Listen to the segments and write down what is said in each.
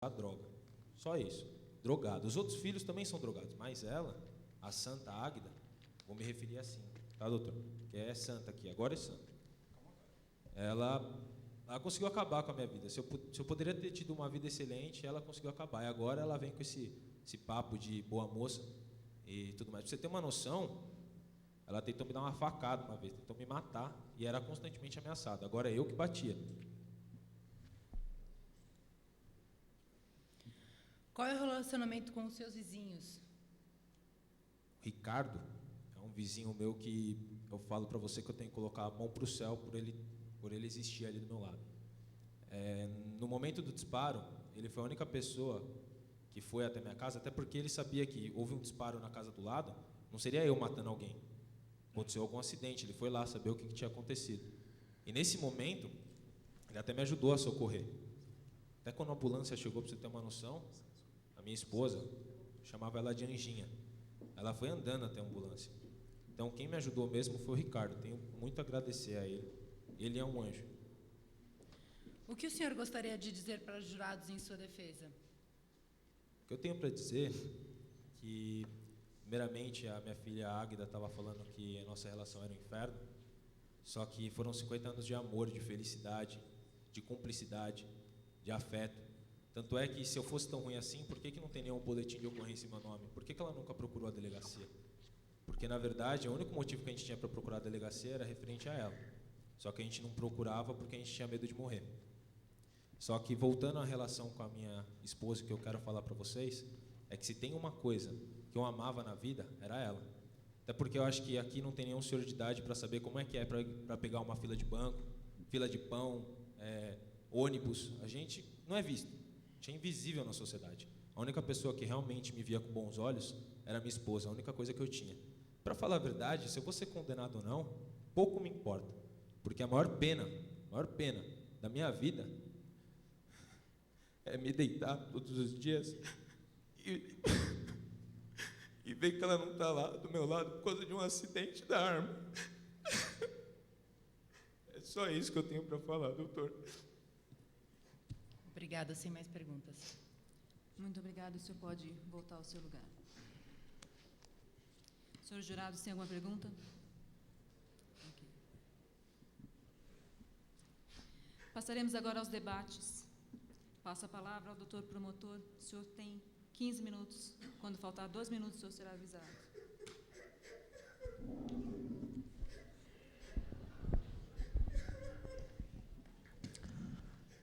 a droga. Só isso. Drogado. Os outros filhos também são drogados, mas ela, a Santa Águida, vou me referir assim, tá, doutor? Que é santa aqui, agora é santa. Ela conseguiu acabar com a minha vida. Se eu poderia ter tido uma vida excelente, ela conseguiu acabar. E agora ela vem com esse papo de boa moça e tudo mais. Pra você ter uma noção, ela tentou me dar uma facada uma vez, tentou me matar e era constantemente ameaçada. Agora é eu que batia. Qual é o relacionamento com os seus vizinhos? O Ricardo é um vizinho meu que eu falo para você que eu tenho que colocar a mão para o céu por ele existir ali do meu lado. No momento do disparo, ele foi a única pessoa que foi até minha casa, até porque ele sabia que houve um disparo na casa do lado, não seria eu matando alguém. Aconteceu algum acidente, ele foi lá saber o que tinha acontecido. E nesse momento, ele até me ajudou a socorrer. Até quando a ambulância chegou, para você ter uma noção, a minha esposa, chamava ela de Anjinha. Ela foi andando até a ambulância. Então, quem me ajudou mesmo foi o Ricardo. Tenho muito a agradecer a ele. Ele é um anjo. O que o senhor gostaria de dizer para os jurados em sua defesa? O que eu tenho para dizer é que, primeiramente, a minha filha Águida estava falando que a nossa relação era um inferno, só que foram 50 anos de amor, de felicidade, de cumplicidade, de afeto. Tanto é que, se eu fosse tão ruim assim, por que não tem nenhum boletim de ocorrência em meu nome? Por que ela nunca procurou a delegacia? Porque, na verdade, o único motivo que a gente tinha para procurar a delegacia era referente a ela. Só que a gente não procurava porque a gente tinha medo de morrer. Só que, voltando à relação com a minha esposa, que eu quero falar para vocês, é que se tem uma coisa que eu amava na vida, era ela. Até porque eu acho que aqui não tem nenhum senhor de idade para saber como é que é para pegar uma fila de banco, fila de pão, ônibus. A gente não é visto. A gente é invisível na sociedade. A única pessoa que realmente me via com bons olhos era minha esposa, a única coisa que eu tinha. Para falar a verdade, se eu vou ser condenado ou não, pouco me importa. Porque a maior pena da minha vida é me deitar todos os dias e ver que ela não está lá do meu lado por causa de um acidente da arma. É só isso que eu tenho para falar, doutor. Obrigada, sem mais perguntas. Muito obrigado, o senhor pode voltar ao seu lugar. Senhores jurados, tem alguma pergunta? Okay. Passaremos agora aos debates. Passo a palavra ao doutor promotor. O senhor tem 15 minutos. Quando faltar 2 minutos, o senhor será avisado.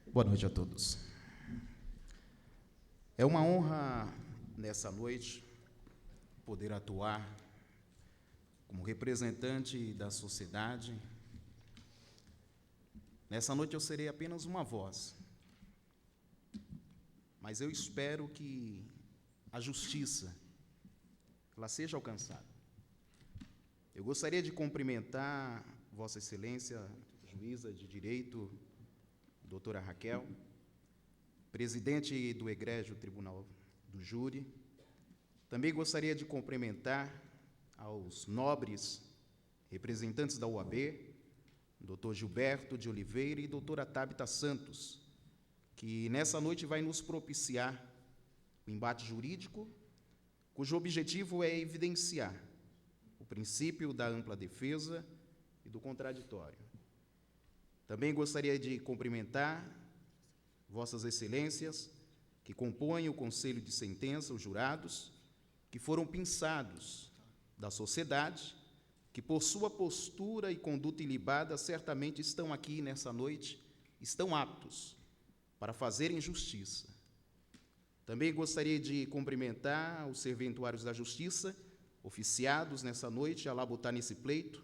Boa noite a todos. É uma honra, nessa noite, poder atuar como representante da sociedade. Nessa noite eu serei apenas uma voz, mas eu espero que a justiça ela seja alcançada. Eu gostaria de cumprimentar Vossa Excelência, juíza de direito, doutora Raquel, presidente do Egrégio Tribunal do Júri. Também gostaria de cumprimentar aos nobres representantes da UAB, doutor Gilberto de Oliveira e doutora Tabita Santos, que nessa noite vai nos propiciar o embate jurídico, cujo objetivo é evidenciar o princípio da ampla defesa e do contraditório. Também gostaria de cumprimentar Vossas Excelências, que compõem o Conselho de Sentença, os jurados, que foram pinçados da sociedade, que por sua postura e conduta ilibada certamente estão aqui nessa noite, estão aptos para fazerem justiça. Também gostaria de cumprimentar os serventuários da Justiça, oficiados nessa noite a labutar nesse pleito,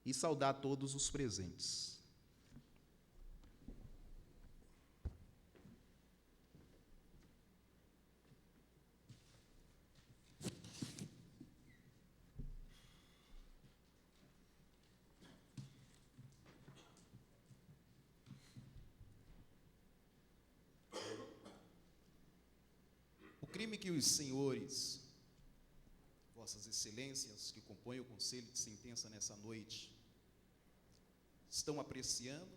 e saudar todos os presentes. O crime que os senhores, Vossas Excelências, que compõem o Conselho de Sentença nessa noite, estão apreciando,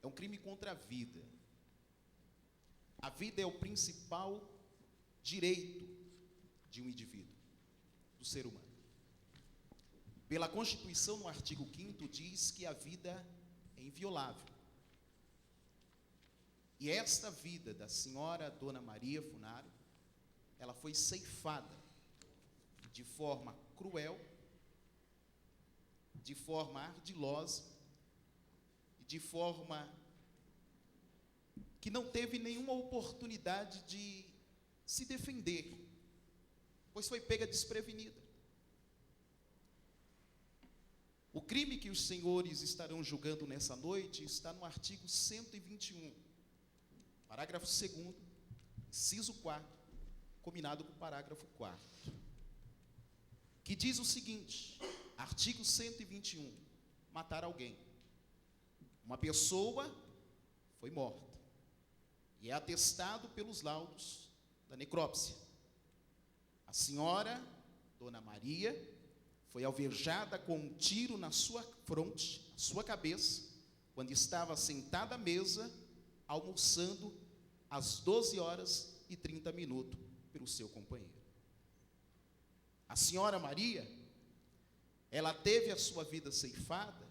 é um crime contra a vida. vida é o principal direito de um indivíduo, do ser humano. Pela Constituição, no artigo 5º, diz que a vida é inviolável. E esta vida da senhora Dona Maria Funaro, ela foi ceifada de forma cruel, de forma ardilosa, de forma que não teve nenhuma oportunidade de se defender, pois foi pega desprevenida. O crime que os senhores estarão julgando nessa noite está no artigo 121, parágrafo 2º, inciso 4º, combinado com o parágrafo 4º, que diz o seguinte, artigo 121, matar alguém. Uma pessoa foi morta, e é atestado pelos laudos da necrópsia. A senhora, Dona Maria, foi alvejada com um tiro na sua fronte, na sua cabeça, quando estava sentada à mesa, almoçando às 12h30 pelo seu companheiro. A senhora Maria, ela teve a sua vida ceifada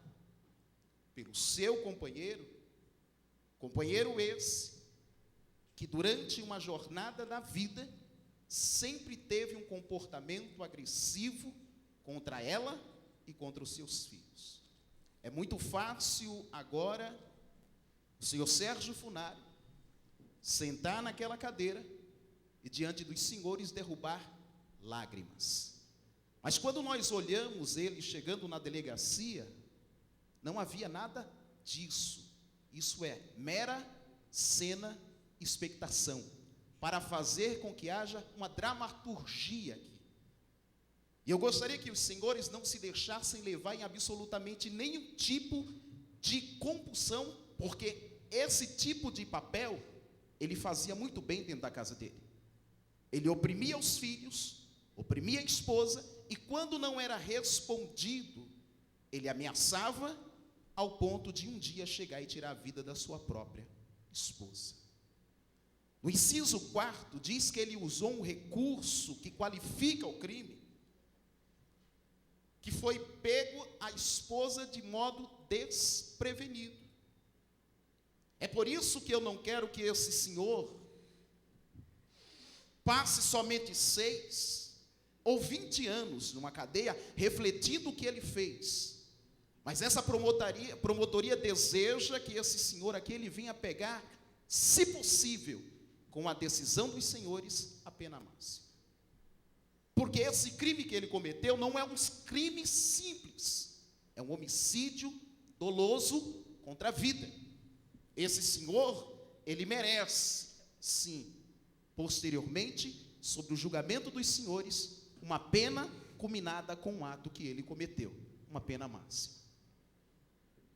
pelo seu companheiro esse, que durante uma jornada da vida, sempre teve um comportamento agressivo contra ela e contra os seus filhos. É muito fácil agora o senhor Sérgio Funaro sentar naquela cadeira e diante dos senhores derrubar lágrimas. Mas quando nós olhamos ele chegando na delegacia, não havia nada disso. Isso é mera cena, expectação, para fazer com que haja uma dramaturgia aqui. E eu gostaria que os senhores não se deixassem levar em absolutamente nenhum tipo de compulsão, porque esse tipo de papel, ele fazia muito bem dentro da casa dele. Ele oprimia os filhos, oprimia a esposa, e quando não era respondido, ele ameaçava ao ponto de um dia chegar e tirar a vida da sua própria esposa. No inciso 4º, diz que ele usou um recurso que qualifica o crime, que foi pego a esposa de modo desprevenido. É por isso que eu não quero que esse senhor passe somente 6 ou 20 anos numa cadeia, refletindo o que ele fez. Mas essa promotoria deseja que esse senhor aqui, ele venha pegar, se possível, com a decisão dos senhores, a pena máxima. Porque esse crime que ele cometeu não é um crime simples, é um homicídio doloso contra a vida. Esse senhor, ele merece, sim, posteriormente, sob o julgamento dos senhores, uma pena culminada com o ato que ele cometeu, uma pena máxima.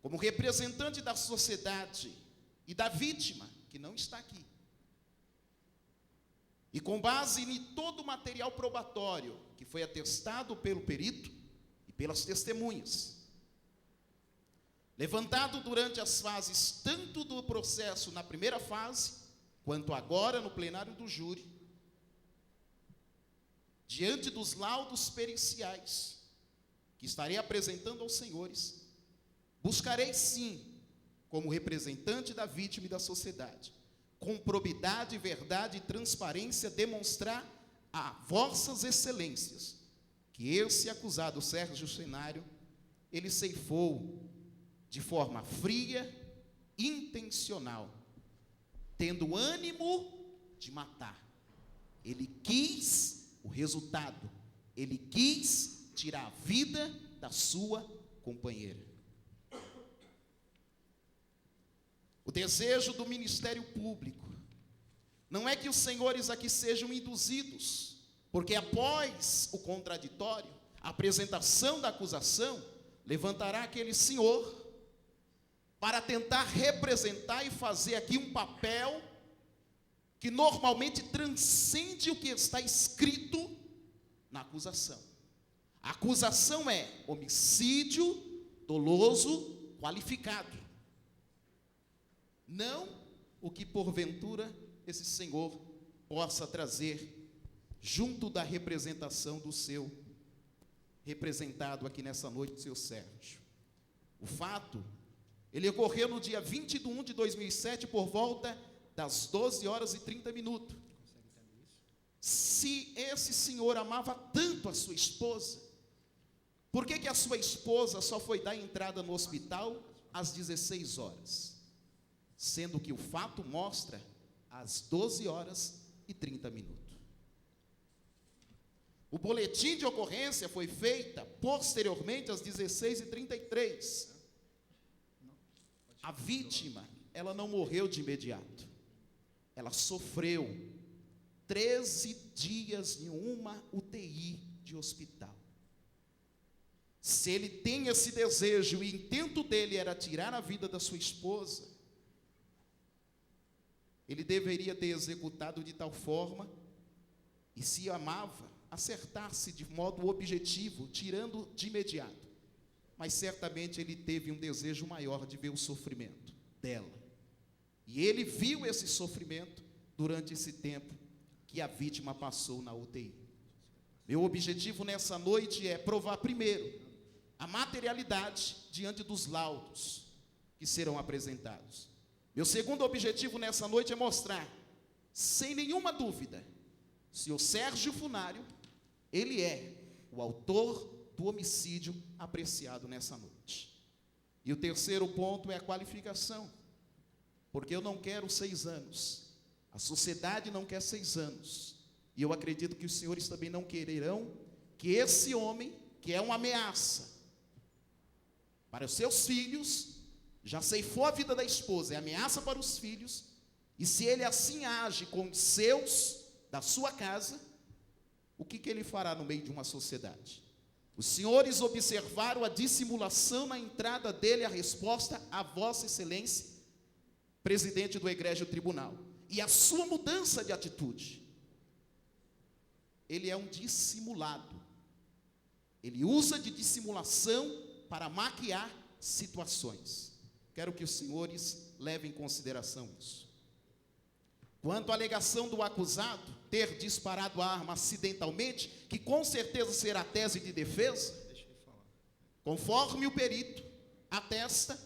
Como representante da sociedade e da vítima, que não está aqui, e com base em todo o material probatório que foi atestado pelo perito e pelas testemunhas, levantado durante as fases tanto do processo na primeira fase, quanto agora no plenário do júri, diante dos laudos periciais que estarei apresentando aos senhores, buscarei sim, como representante da vítima e da sociedade, com probidade, verdade e transparência, demonstrar a vossas excelências que esse acusado Sérgio Cenário, ele ceifou de forma fria, intencional, tendo ânimo de matar. Ele quis o resultado, ele quis tirar a vida da sua companheira. O desejo do Ministério Público não é que os senhores aqui sejam induzidos, porque após o contraditório, a apresentação da acusação, levantará aquele senhor para tentar representar e fazer aqui um papel que normalmente transcende o que está escrito na acusação. A acusação é homicídio doloso qualificado. Não o que porventura esse senhor possa trazer junto da representação do seu representado aqui nessa noite, o seu Sérgio. O fato, ele ocorreu no dia 20 de 1 de 2007, por volta das 12 horas e 30 minutos. Se esse senhor amava tanto a sua esposa, por que a sua esposa só foi dar entrada no hospital às 16 horas? Sendo que o fato mostra às 12 horas e 30 minutos. O boletim de ocorrência foi feita posteriormente às 16h33. A vítima, ela não morreu de imediato. Ela sofreu 13 dias em uma UTI de hospital. Se ele tem esse desejo e o intento dele era tirar a vida da sua esposa, ele deveria ter executado de tal forma, e se amava, acertar-se de modo objetivo, tirando de imediato. Mas certamente ele teve um desejo maior de ver o sofrimento dela. E ele viu esse sofrimento durante esse tempo que a vítima passou na UTI. Meu objetivo nessa noite é provar primeiro a materialidade diante dos laudos que serão apresentados. Meu segundo objetivo nessa noite é mostrar, sem nenhuma dúvida, se o Sérgio Funário, ele é o autor do homicídio apreciado nessa noite. E o terceiro ponto é a qualificação, porque eu não quero 6 anos, a sociedade não quer 6 anos, e eu acredito que os senhores também não quererão que esse homem, que é uma ameaça para os seus filhos, já ceifou a vida da esposa, é ameaça para os filhos, e se ele assim age com os seus, da sua casa, o que ele fará no meio de uma sociedade? Os senhores observaram a dissimulação na entrada dele, a resposta a Vossa Excelência, presidente do Egrégio Tribunal, e a sua mudança de atitude. Ele é um dissimulado, ele usa de dissimulação para maquiar situações. Quero que os senhores levem em consideração isso. Quanto à alegação do acusado ter disparado a arma acidentalmente, que com certeza será a tese de defesa, conforme o perito atesta,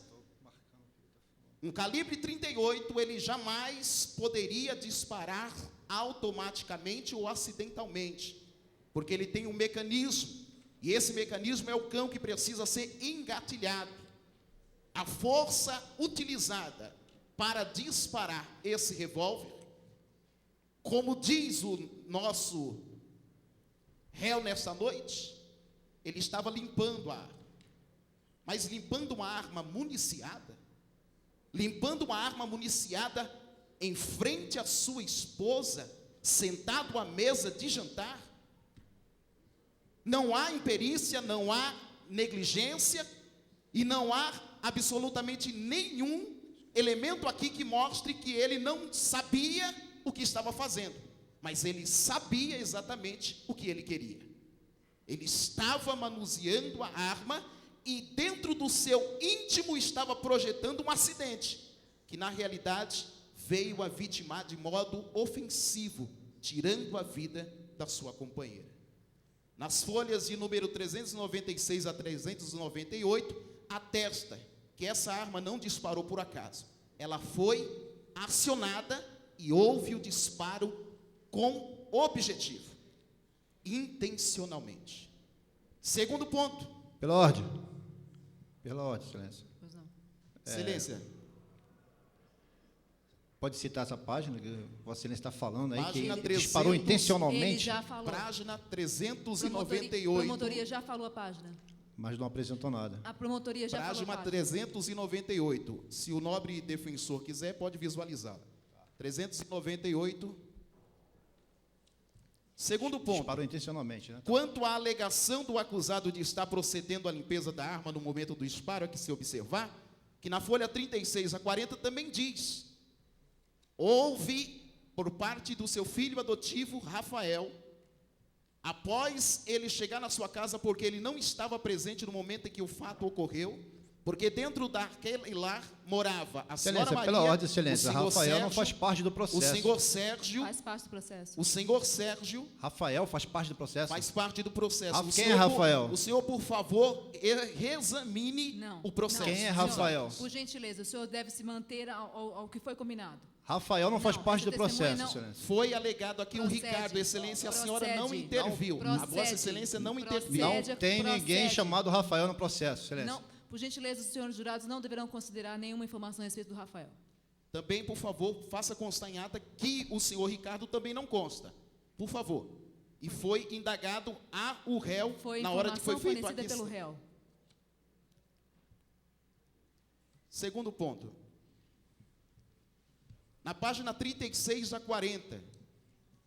um calibre 38 ele jamais poderia disparar automaticamente ou acidentalmente, porque ele tem um mecanismo, e esse mecanismo é o cão que precisa ser engatilhado. A força utilizada para disparar esse revólver, como diz o nosso réu nessa noite, ele estava limpando a arma. Mas limpando uma arma municiada? Limpando uma arma municiada em frente à sua esposa, sentado à mesa de jantar? Não há imperícia, não há negligência e não há absolutamente nenhum elemento aqui que mostre que ele não sabia o que estava fazendo, mas ele sabia exatamente o que ele queria. Ele estava manuseando a arma e dentro do seu íntimo estava projetando um acidente, que na realidade veio a vitimar de modo ofensivo, tirando a vida da sua companheira. Nas folhas de número 396 a 398, atesta que essa arma não disparou por acaso. Ela foi acionada e houve o disparo com objetivo, intencionalmente. Segundo ponto. Pela ordem, excelência. Pois não. Excelência. Pode citar essa página que Vossa Excelência está falando aí, Página que 300, disparou Ele intencionalmente, já falou. Página Promotoria 398. promotoria já falou a página. mas não apresentou nada. A promotoria já falou a Página página. 398. Se o nobre defensor quiser, pode visualizá-la. 398. Segundo ponto. Disparou intencionalmente, né? Quanto à alegação do acusado de estar procedendo à limpeza da arma no momento do disparo, é que se observar, que na folha 36 a 40 também diz: houve, por parte do seu filho adotivo, Rafael, após ele chegar na sua casa, porque ele não estava presente no momento em que o fato ocorreu, Porque dentro daquele lar morava a senhora Excelência, Maria, pela ordem, o excelência, senhor Rafael não Sérgio, faz parte do o processo. senhor Sérgio, Faz parte do processo. o senhor Sérgio Rafael faz parte do processo. faz parte do processo. Quem é Rafael? O senhor, por favor, reexamine Não. o processo. Quem é Senhor, Rafael? Por gentileza, o senhor deve se manter ao que foi combinado. Rafael não faz Não, parte essa do processo, testemunha não- excelência. Foi alegado aqui Procede. o Ricardo, excelência, a senhora Procede. não interviu. A Procede. vossa excelência não Procede. interviu. Não Procede. tem ninguém chamado Rafael no processo, excelência. Não, por gentileza, os senhores jurados não deverão considerar nenhuma informação a respeito do Rafael. Também, por favor, faça constar em ata que o senhor Ricardo também não consta. Por favor. E foi indagado o réu Foi na hora que foi informação feito a fornecida questão. pelo réu. Segundo ponto. Na página 36 a 40,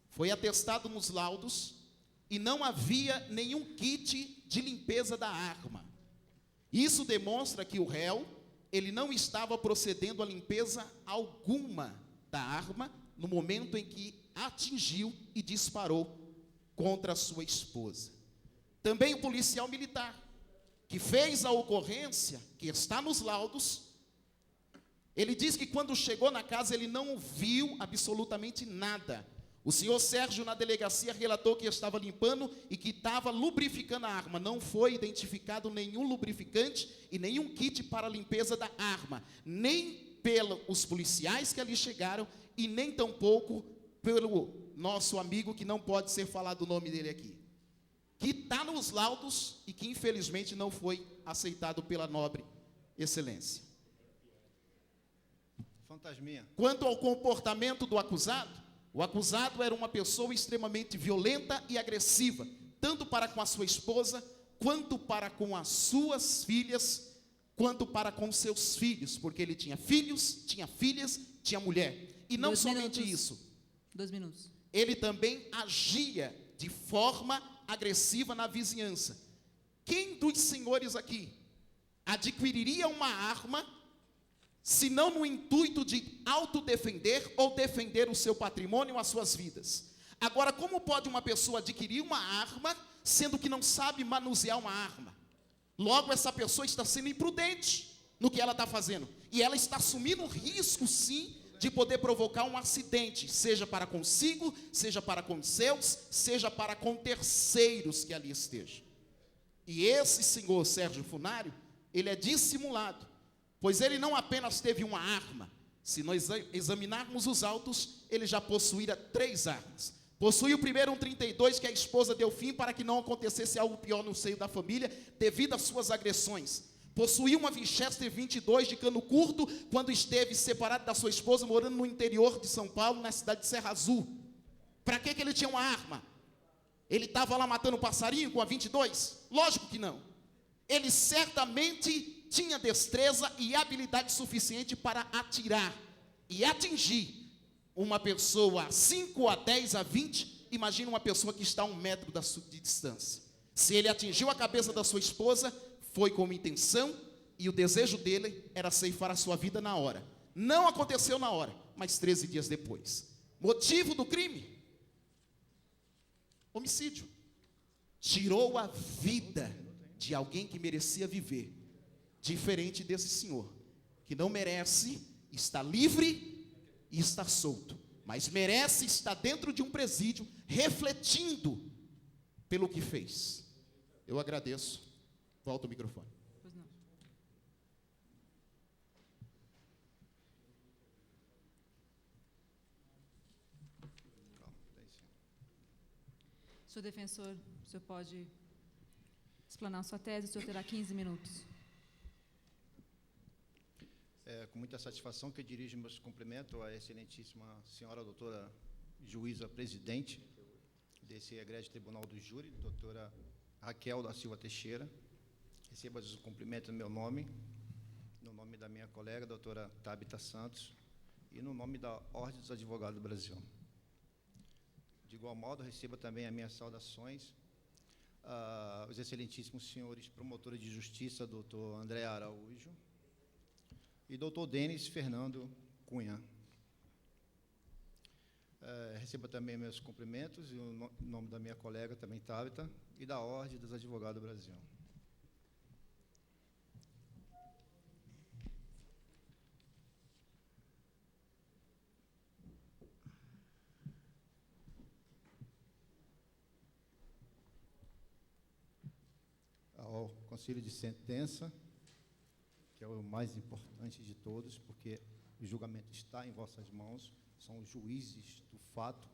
foi atestado nos laudos e não havia nenhum kit de limpeza da arma. Isso demonstra que o réu, ele não estava procedendo a limpeza alguma da arma no momento em que atingiu e disparou contra a sua esposa. Também o policial militar, que fez a ocorrência, que está nos laudos, ele diz que quando chegou na casa ele não viu absolutamente nada. O senhor Sérgio, na delegacia, relatou que estava limpando e que estava lubrificando a arma. Não foi identificado nenhum lubrificante e nenhum kit para a limpeza da arma, nem pelos policiais que ali chegaram e nem tampouco pelo nosso amigo, que não pode ser falado o nome dele aqui, que está nos laudos e que infelizmente não foi aceitado pela nobre excelência. Fantasminha. Quanto ao comportamento do acusado, o acusado era uma pessoa extremamente violenta e agressiva, tanto para com a sua esposa, quanto para com as suas filhas, quanto para com seus filhos, porque ele tinha filhos, tinha filhas, tinha mulher. E não 2 somente minutos. isso, 2 minutos. ele também agia de forma agressiva na vizinhança. Quem dos senhores aqui adquiriria uma arma, se não no intuito de autodefender ou defender o seu patrimônio ou as suas vidas? Agora, como pode uma pessoa adquirir uma arma, sendo que não sabe manusear uma arma? Logo, essa pessoa está sendo imprudente no que ela está fazendo. E ela está assumindo o risco, sim, de poder provocar um acidente, seja para consigo, seja para com seus, seja para com terceiros que ali estejam. E esse senhor Sérgio Funário, ele é dissimulado, pois ele não apenas teve uma arma. Se nós examinarmos os autos, ele já possuía 3 armas. Possui o primeiro um 32, que a esposa deu fim para que não acontecesse algo pior no seio da família, devido às suas agressões. Possuía uma Winchester 22 de cano curto, quando esteve separado da sua esposa, morando no interior de São Paulo, na cidade de Serra Azul. Para que ele tinha uma arma? Ele estava lá matando passarinho com a 22? Lógico que não. Ele certamente tinha destreza e habilidade suficiente para atirar e atingir uma pessoa a 5, a 10, a 20. Imagina uma pessoa que está a 1 metro de distância. Se ele atingiu a cabeça da sua esposa, foi com uma intenção, e o desejo dele era ceifar a sua vida na hora. Não aconteceu na hora, mas 13 dias depois. Motivo do crime? Homicídio. Tirou a vida de alguém que merecia viver. Diferente desse senhor, que não merece estar livre e estar solto, mas merece estar dentro de um presídio, refletindo pelo que fez. Eu agradeço. Volta o microfone. Pois não. Senhor defensor, o senhor pode explanar sua tese, o senhor terá 15 minutos. É com muita satisfação que eu dirijo meus cumprimentos à excelentíssima senhora doutora juíza presidente desse egrégio tribunal do júri, doutora Raquel da Silva Teixeira. Receba os cumprimentos no meu nome, no nome da minha colega, doutora Tabita Santos, e no nome da Ordem dos Advogados do Brasil. De igual modo, receba também as minhas saudações aos excelentíssimos senhores promotores de justiça, doutor André Araújo e doutor Denis Fernando Cunha. Receba também meus cumprimentos, em nome da minha colega também, Tabita, e da Ordem dos Advogados do Brasil. auxílio de sentença, que é o mais importante de todos, porque o julgamento está em vossas mãos, são os juízes do fato.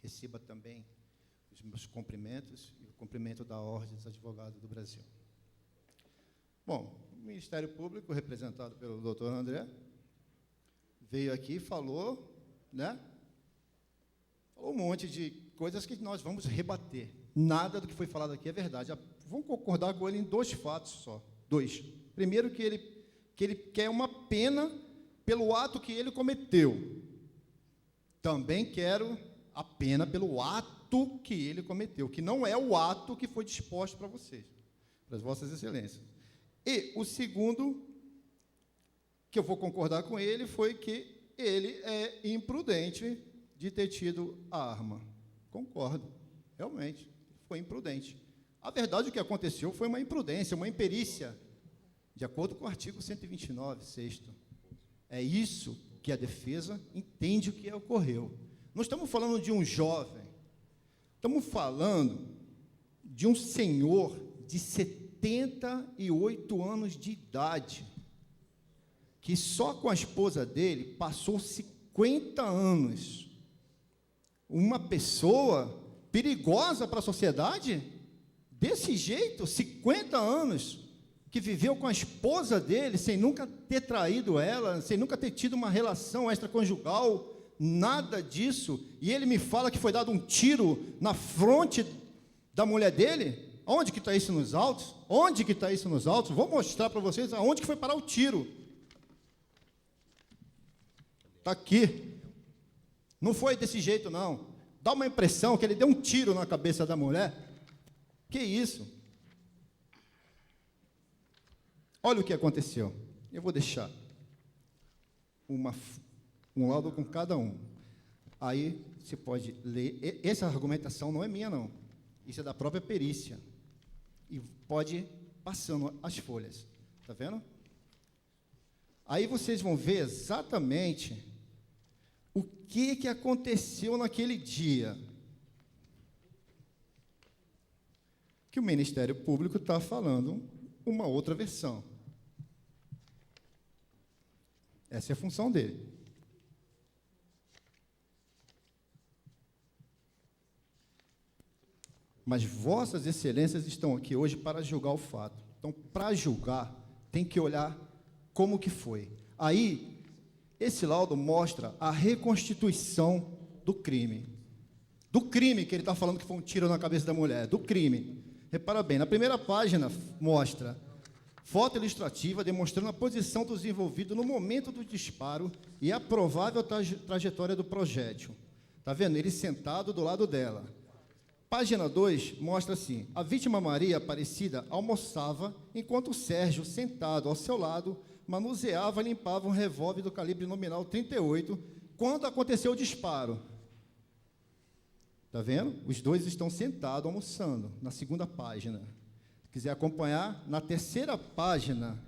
Receba também os meus cumprimentos e o cumprimento da Ordem dos Advogados do Brasil. Bom, o Ministério Público, representado pelo doutor André, veio aqui e falou, né? Falou um monte de coisas que nós vamos rebater. Nada do que foi falado aqui é verdade. Vamos concordar com ele em 2 fatos só. 2. Primeiro, que ele quer uma pena pelo ato que ele cometeu. Também quero a pena pelo ato que ele cometeu, que não é o ato que foi disposto para vocês, para as vossas excelências. E o segundo, que eu vou concordar com ele, foi que ele é imprudente de ter tido a arma. Concordo, realmente, foi imprudente. A verdade, o que aconteceu foi uma imprudência, uma imperícia, de acordo com o artigo 129, 6º. É isso que a defesa entende o que ocorreu. Não estamos falando de um jovem, estamos falando de um senhor de 78 anos de idade, que só com a esposa dele passou 50 anos. Uma pessoa perigosa para a sociedade, desse jeito, 50 anos, que viveu com a esposa dele, sem nunca ter traído ela, sem nunca ter tido uma relação extraconjugal, nada disso, e ele me fala que foi dado um tiro na fronte da mulher dele. Onde que está isso nos autos? Onde que está isso nos autos? Vou mostrar para vocês aonde que foi parar o tiro. Está aqui. Não foi desse jeito, não. Dá uma impressão que ele deu um tiro na cabeça da mulher. Que isso? Olha o que aconteceu. Eu vou deixar um laudo com cada um. Aí você pode ler. Essa argumentação não é minha, não. Isso é da própria perícia. E pode ir passando as folhas. Está vendo? Aí vocês vão ver exatamente o que aconteceu naquele dia. Que o Ministério Público está falando uma outra versão. Essa é a função dele. Mas vossas excelências estão aqui hoje para julgar o fato. Então, para julgar, tem que olhar como que foi. Aí, esse laudo mostra a reconstituição do crime. Do crime que ele está falando que foi um tiro na cabeça da mulher. Do crime. Repara bem, na primeira página mostra foto ilustrativa demonstrando a posição dos envolvidos no momento do disparo e a provável trajetória do projétil. Está vendo? Ele sentado do lado dela. Página 2 mostra assim: a vítima Maria Aparecida almoçava enquanto o Sérgio, sentado ao seu lado, manuseava e limpava um revólver do calibre nominal 38 quando aconteceu o disparo. Está vendo? Os dois estão sentados almoçando, na segunda página. Se quiser acompanhar, na terceira página,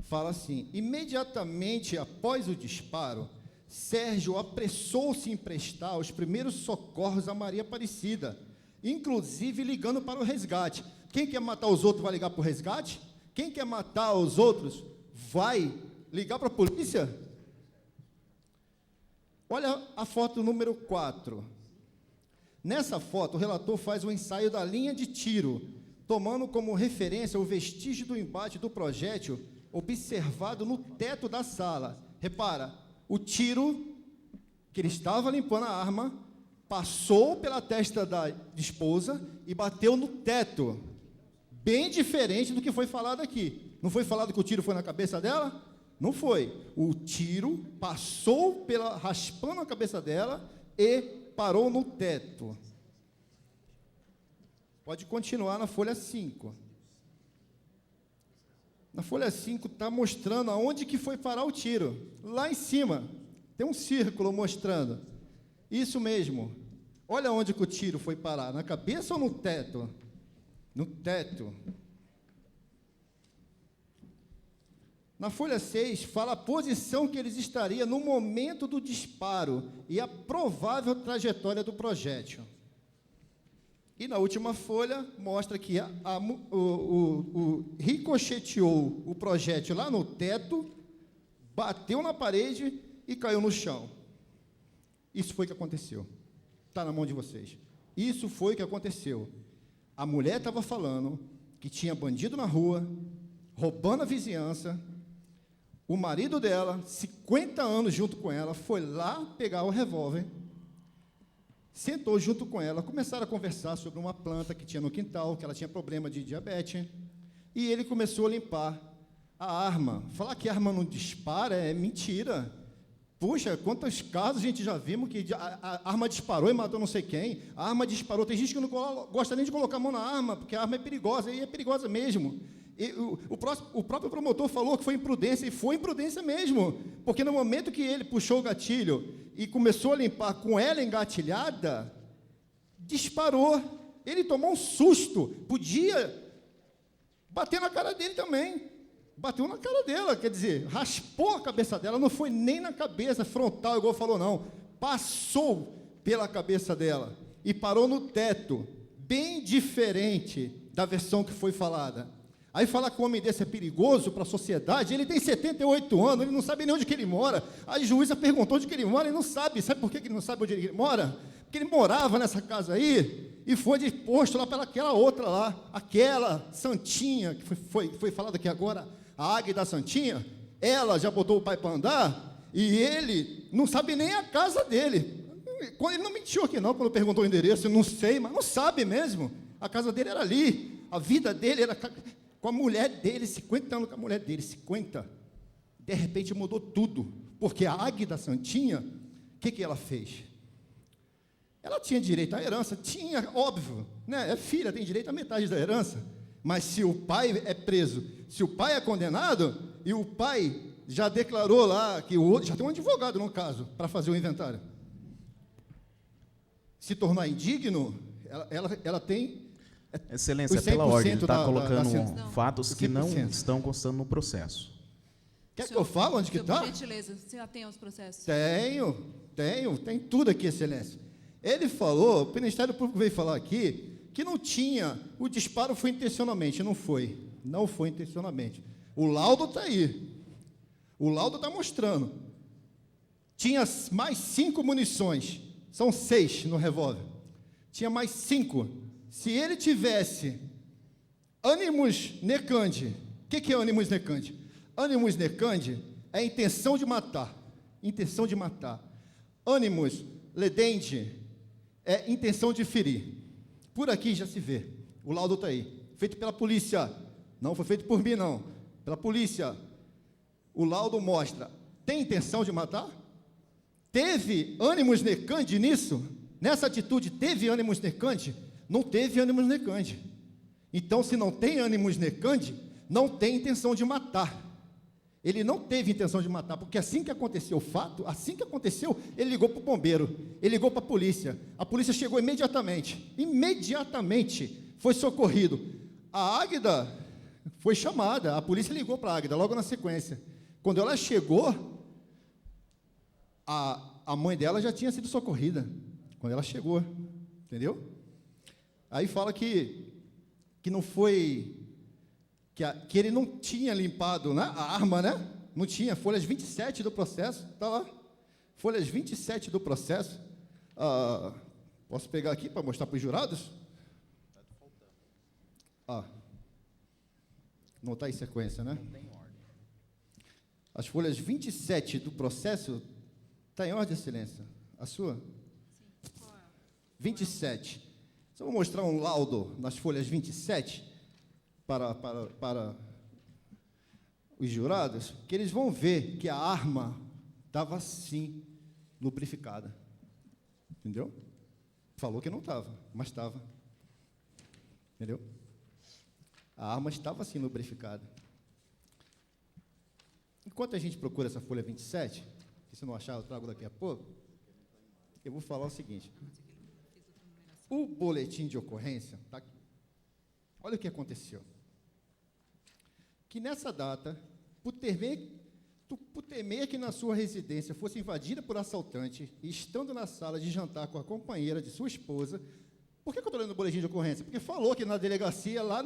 fala assim: imediatamente após o disparo, Sérgio apressou-se em prestar os primeiros socorros a Maria Aparecida, inclusive ligando para o resgate. Quem quer matar os outros vai ligar para o resgate? Quem quer matar os outros vai ligar para a polícia? Olha a foto número 4. Nessa foto, o relator faz um ensaio da linha de tiro, tomando como referência o vestígio do embate do projétil observado no teto da sala. Repara, o tiro que ele estava limpando a arma passou pela testa da esposa e bateu no teto. Bem diferente do que foi falado aqui. Não foi falado que o tiro foi na cabeça dela? Não foi. O tiro passou raspando a cabeça dela e parou no teto. Pode continuar na folha 5. Na folha 5 está mostrando aonde que foi parar o tiro. Lá em cima. Tem um círculo mostrando. Isso mesmo. Olha onde que o tiro foi parar. Na cabeça ou no teto? No teto. Na folha 6, fala a posição que eles estariam no momento do disparo e a provável trajetória do projétil. E na última folha mostra que ricocheteou o projétil lá no teto, bateu na parede e caiu no chão. Isso foi o que aconteceu. Está na mão de vocês. Isso foi o que aconteceu. A mulher estava falando que tinha bandido na rua, roubando a vizinhança. O marido dela, 50 anos junto com ela, foi lá pegar o revólver, sentou junto com ela, começaram a conversar sobre uma planta que tinha no quintal, que ela tinha problema de diabetes, e ele começou a limpar a arma. Falar que a arma não dispara é mentira. Puxa, quantos casos a gente já vimos que a arma disparou e matou não sei quem, a arma disparou. Tem gente que não gosta nem de colocar a mão na arma, porque a arma é perigosa, e é perigosa mesmo. E o próprio promotor falou que foi imprudência, e foi imprudência mesmo, porque no momento que ele puxou o gatilho e começou a limpar com ela engatilhada, disparou. Ele tomou um susto, podia bater na cara dele também. Bateu na cara dela, quer dizer, raspou a cabeça dela, não foi nem na cabeça frontal, igual falou, não. Passou pela cabeça dela e parou no teto, bem diferente da versão que foi falada. Aí falar que o homem desse é perigoso para a sociedade, ele tem 78 anos, ele não sabe nem onde que ele mora. A juíza perguntou onde que ele mora, ele não sabe. Sabe por que ele não sabe onde ele mora? Porque ele morava nessa casa aí e foi disposto lá pela aquela outra lá, aquela Santinha, que foi falada aqui agora, a Águida Santinha. Ela já botou o pai para andar e ele não sabe nem a casa dele. Ele não mentiu aqui não, quando perguntou o endereço, eu não sei, mas não sabe mesmo. A casa dele era ali, a vida dele era com a mulher dele, 50 anos com a mulher dele, 50. De repente mudou tudo, porque a Águida Santinha, o que ela fez? Ela tinha direito à herança, tinha, óbvio, né? É filha, tem direito à metade da herança, mas se o pai é preso, se o pai é condenado, e o pai já declarou lá, que o outro, já tem um advogado no caso, para fazer o inventário, se tornar indigno, ela tem... Excelência, os pela ordem, ele 100% está colocando Não. fatos que não 100%. estão constando no processo. Quer que eu fale onde que Senhor, está? por gentileza, você já tem os processos? Tem tudo aqui, excelência. Ele falou, o Ministério Público veio falar aqui, que não tinha, o disparo foi intencionalmente, não foi intencionalmente. O laudo está aí, o laudo está mostrando. Tinha mais 5 munições, são 6 no revólver, tinha mais 5. Se ele tivesse animus necandi, o que é animus necandi? Animus necandi é a intenção de matar, Animus ledendi é intenção de ferir. Por aqui já se vê, o laudo está aí, feito pela polícia, não foi feito por mim não, pela polícia. O laudo mostra, tem intenção de matar? Teve animus necandi nisso? Nessa atitude teve animus necandi? Não teve animus necandi. Então, se não tem animus necandi, não tem intenção de matar. Ele não teve intenção de matar, porque assim que aconteceu o fato, assim que aconteceu, ele ligou para o bombeiro, ele ligou para a polícia chegou imediatamente, foi socorrido. A Águida foi chamada, a polícia ligou para a Águida, logo na sequência. Quando ela chegou, a mãe dela já tinha sido socorrida, quando ela chegou, entendeu? Aí fala que não foi, que ele não tinha limpado, né, a arma, né? Não tinha, folhas 27 do processo, está lá. Folhas 27 do processo. Posso pegar aqui para mostrar para os jurados? Não está em sequência, né? Não tem ordem. As folhas 27 do processo, está em ordem, excelência? A sua? Sim. 27. Só vou mostrar um laudo nas folhas 27 para os jurados, que eles vão ver que a arma estava, sim, lubrificada. Entendeu? Falou que não estava, mas estava. Entendeu? A arma estava, sim, lubrificada. Enquanto a gente procura essa folha 27, que se não achar, eu trago daqui a pouco, eu vou falar o seguinte. O boletim de ocorrência, tá aqui. Olha o que aconteceu. Que nessa data, por temer que na sua residência fosse invadida por assaltante, e estando na sala de jantar com a companheira de sua esposa, Por que eu estou lendo o boletim de ocorrência? Porque falou que na delegacia lá